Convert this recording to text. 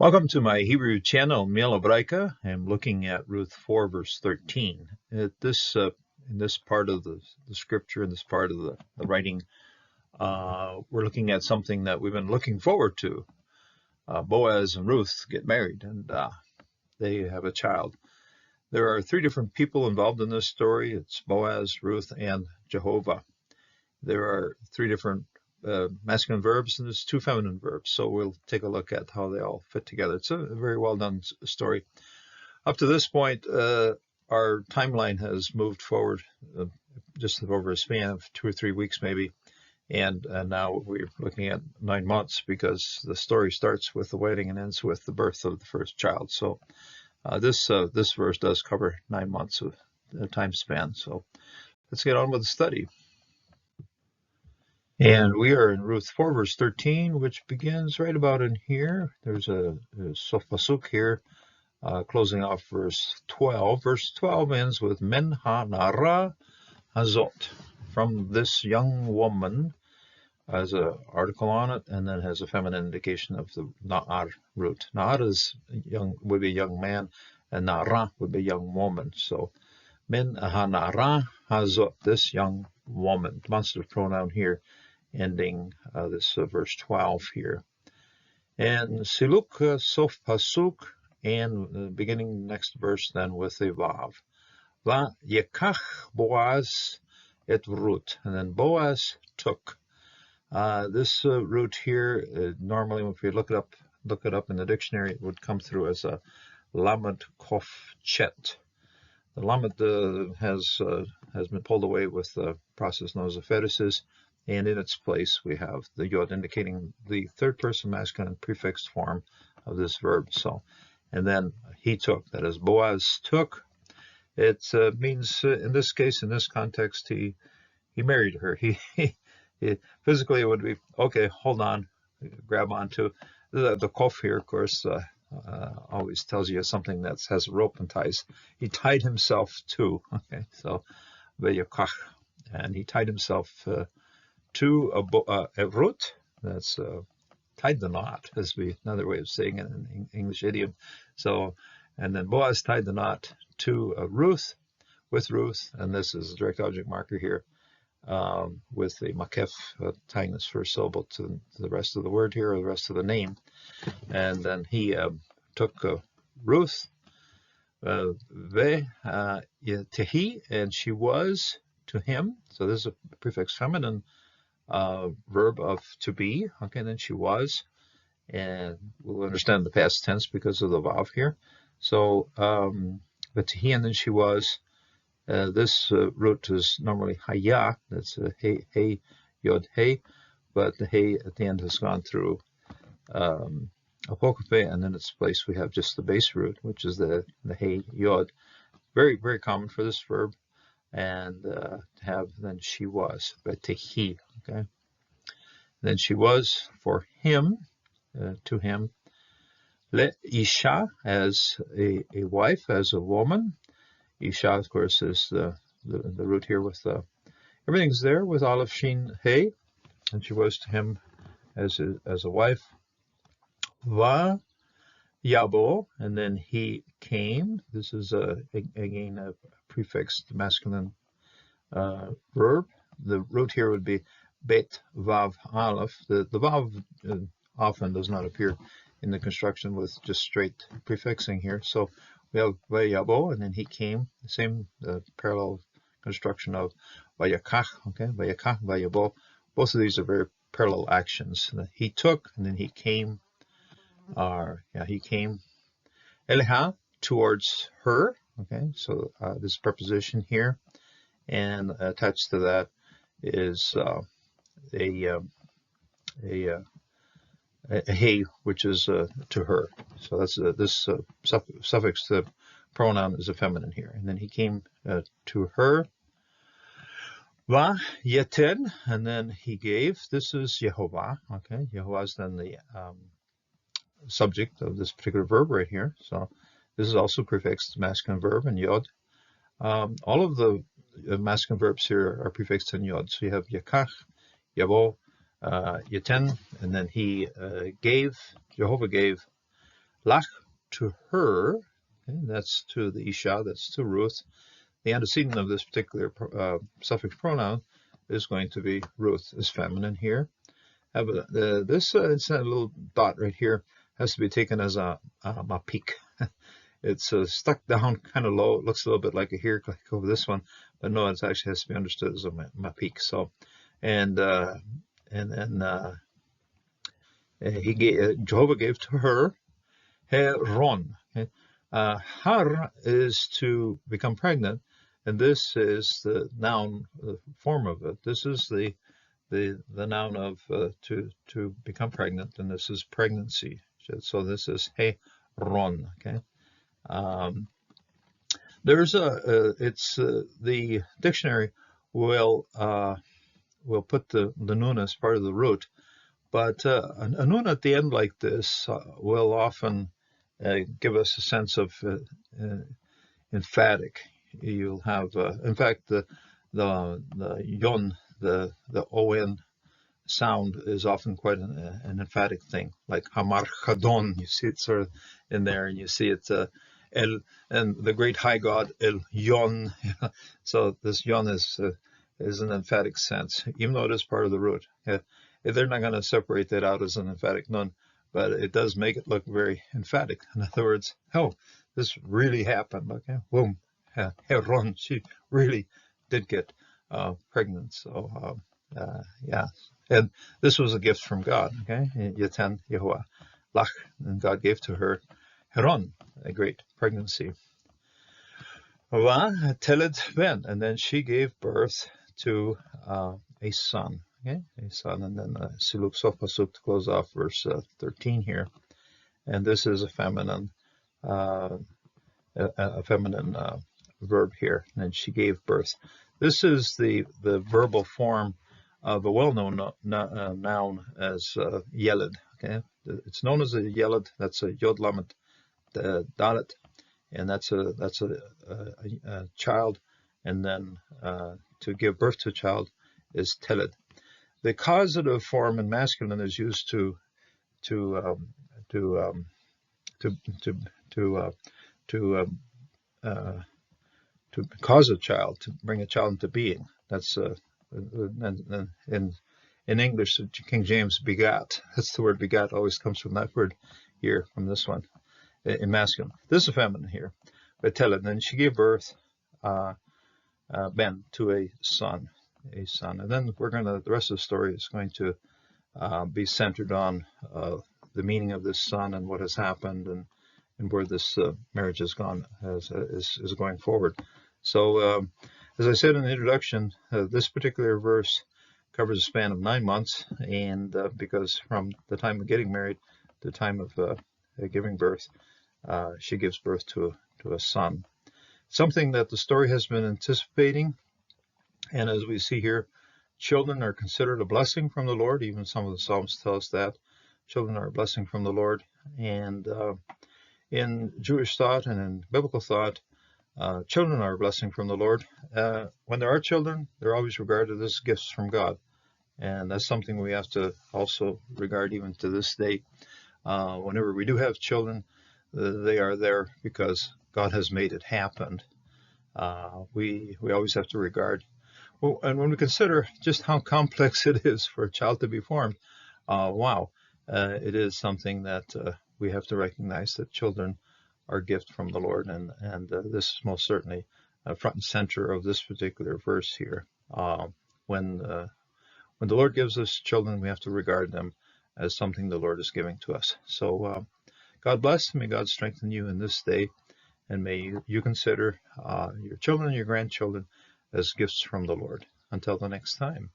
Welcome to my Hebrew channel, Miel. I'm looking at Ruth 4, verse 13. In this part of the scripture, in this part of the writing, we're looking at something that we've been looking forward to. Boaz and Ruth get married, and they have a child. There are three different people involved in this story. It's Boaz, Ruth, and Jehovah. There are three different masculine verbs, and there's two feminine verbs. So we'll take a look at how they all fit together. It's a very well done story. Up to this point, our timeline has moved forward just over a span of 2 or 3 weeks, maybe. And now we're looking at 9 months because the story starts with the wedding and ends with the birth of the first child. So this verse does cover 9 months of time span. So let's get on with the study. And we are in Ruth 4, verse 13, which begins right about in here. There's a sof pasuk here, closing off verse 12. Verse 12 ends with Min ha-nara hazot, from this young woman, has an article on it, and then has a feminine indication of the na'ar root. Na'ar is would be a young man, and na'ra would be a young woman. So Min ha-nara hazot, this young woman, demonstrative pronoun here, ending this verse 12 here. And siluk sof pasuk, and beginning next verse then with a vav. Va yekach Boaz et Ruth, and then Boaz took. This root here, normally if you look it up in the dictionary, it would come through as a lamed kof chet. The lamed has been pulled away with the process known as apheresis. And in its place, we have the yod, indicating the third person masculine prefixed form of this verb. So, and then he took, that is, Boaz took. It means, in this case, in this context, he married her. He physically, it would be, okay, hold on, grab onto. The kof here, of course, always tells you something that has rope and ties. He tied himself to, okay, so, v'yakach, and he tied himself to a root, that's tied the knot, as another way of saying it in English idiom. So, and then Boaz tied the knot to Ruth, with Ruth, and this is a direct object marker here, with the makef tying this first syllable to the rest of the word here, or the rest of the name. And then he took Ruth, tehi, and she was to him. So this is a prefix feminine verb of to be. Okay, then she was, and we'll understand the past tense because of the vav here. So, but to he, and then she was. This root is normally haya. That's a hey yod hey, but the hey at the end has gone through apokryphe, and in its place we have just the base root, which is the hey yod. Very, very common for this verb. And have then she was, but to he, okay. Then she was for him, to him. Le isha, as a wife, as a woman. Isha, of course, is the root here with everything's there with Aleph Shin Hey, and she was to him as a wife. Va Yabo, and then he came. This is again a prefixed masculine verb. The root here would be bet vav aleph. The vav often does not appear in the construction with just straight prefixing here. So we have vayabo, and then he came. The same parallel construction of vayakach. Okay, vayakach, vayabo. Both of these are very parallel actions. He took, and then he came. He came. Eliha, towards her. Okay, so this preposition here, and attached to that is a hey, which is to her. So that's this suffix, the pronoun is a feminine here. And then he came to her. Va yeten, and then he gave. This is Jehovah. Okay, Jehovah is then the subject of this particular verb right here. So this is also prefixed masculine verb and yod. All of the masculine verbs here are prefixed in yod. So you have yakach, yavo, yeten, and then he gave, Jehovah gave Lach, to her. Okay, that's to the Isha, that's to Ruth. The antecedent of this particular suffix pronoun is going to be Ruth, is feminine here. This little dot right here has to be taken as a peak. It's stuck down kind of low. It looks a little bit like a here, like over this one, but no, it actually has to be understood as a peak. So, and then Jehovah gave to her Heron. Okay? Har is to become pregnant, and this is the noun form of it. This is the noun of to become pregnant, and this is pregnancy. So this is Heron. Okay. There's the dictionary will put the nun as part of the root, but a nun at the end like this will often give us a sense of emphatic. You'll have, in fact, the yon, the on sound is often quite an emphatic thing, like Hamar Chadon. You see it sort of in there, and you see it El, and the great high God El Yon. So this Yon is an emphatic sense, even though it is part of the root. They're not going to separate that out as an emphatic nun, but it does make it look very emphatic. In other words, oh, this really happened. Okay, boom, Heron, she really did get pregnant. So yeah, and this was a gift from God. Okay, Yeten Yehovah Lach, and God gave to her Heron, a great pregnancy. Teled Ben, and then she gave birth to a son. Okay, a son, and then Siluk Sof Pasuk to close off verse 13 here, and this is a feminine verb here. And then she gave birth. This is the verbal form of a well-known noun as Yeled. Okay, it's known as a Yeled. That's a Yod Lamed Dalet, and that's a child. And then to give birth to a child is Teled. The causative form in masculine is used to cause a child, to bring a child into being. That's in English, King James, begat. That's the word begat. Always comes from that word here, from this one, in masculine. This is feminine here. But tell it. And then she gave birth, Ben, to a son. And then the rest of the story is going to be centered on the meaning of this son and what has happened, and where this marriage has gone, is going forward. So, as I said in the introduction, this particular verse covers a span of 9 months, and because from the time of getting married to the time of giving birth, she gives birth to a son. Something that the story has been anticipating, and as we see here, children are considered a blessing from the Lord. Even some of the Psalms tell us that. Children are a blessing from the Lord, and in Jewish thought and in biblical thought, children are a blessing from the Lord. When there are children, they're always regarded as gifts from God, and that's something we have to also regard even to this day. Whenever we do have children, they are there because God has made it happen. We always have to regard. Well, and when we consider just how complex it is for a child to be formed, wow, it is something that we have to recognize, that children are a gift from the Lord, and this is most certainly front and center of this particular verse here. When the Lord gives us children, we have to regard them as something the Lord is giving to us. So God bless, may God strengthen you in this day, and may you consider your children and your grandchildren as gifts from the Lord. Until the next time.